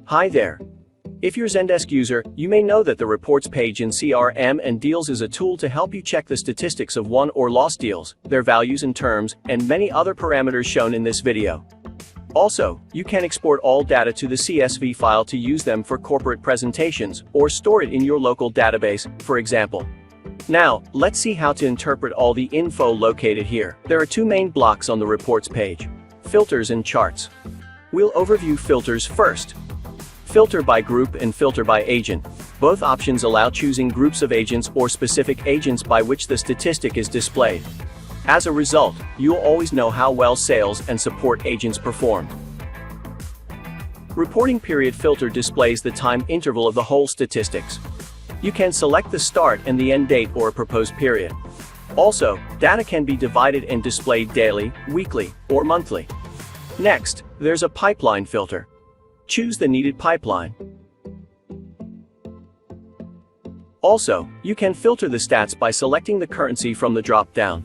Hi there. If you're a Zendesk user, you may know that the reports page in CRM and Deals is a tool to help you check the statistics of won or lost deals, their values and terms, and many other parameters shown in this video. Also, you can export all data to the CSV file to use them for corporate presentations, or store it in your local database, for example. Now, let's see how to interpret all the info located here. There are two main blocks on the reports page: filters and charts. We'll overview filters first. Filter by group and filter by agent. Both options allow choosing groups of agents or specific agents by which the statistic is displayed. As a result, you'll always know how well sales and support agents performed. Reporting period filter displays the time interval of the whole statistics. You can select the start and the end date or a proposed period. Also, data can be divided and displayed daily, weekly, or monthly. Next, there's a pipeline filter. Choose the needed pipeline. Also, you can filter the stats by selecting the currency from the drop-down.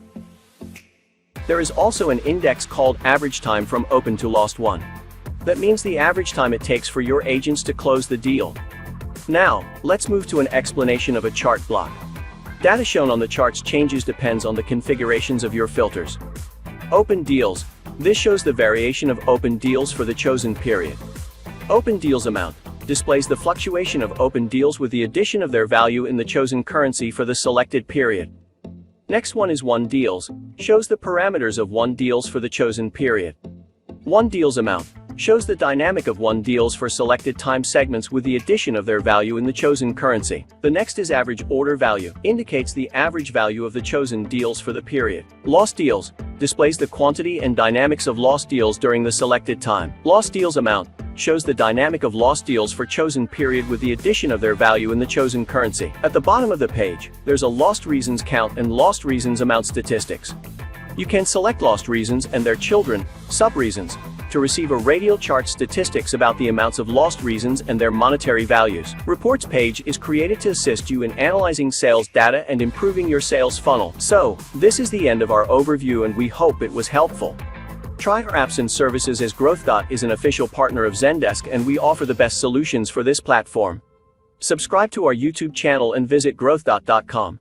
There is also an index called average time from open to lost won. That means the average time it takes for your agents to close the deal. Now, let's move to an explanation of a chart block. Data shown on the charts changes depends on the configurations of your filters. Open deals. This shows the variation of open deals for the chosen period. Open deals amount displays the fluctuation of open deals with the addition of their value in the chosen currency for the selected period. Next one is won deals, shows the parameters of won deals for the chosen period. Won deals amount shows the dynamic of won deals for selected time segments with the addition of their value in the chosen currency. The next is average order value, indicates the average value of the chosen deals for the period. Lost deals displays the quantity and dynamics of lost deals during the selected time. Lost deals amount shows the dynamic of lost deals for chosen period with the addition of their value in the chosen currency. At the bottom of the page, there's a lost reasons count and lost reasons amount statistics. You can select lost reasons and their children, sub-reasons, to receive a radial chart statistics about the amounts of lost reasons and their monetary values. Reports page is created to assist you in analyzing sales data and improving your sales funnel. So, this is the end of our overview and we hope it was helpful. Try our apps and services as GrowthDot is an official partner of Zendesk and we offer the best solutions for this platform. Subscribe to our YouTube channel and visit growthdot.com.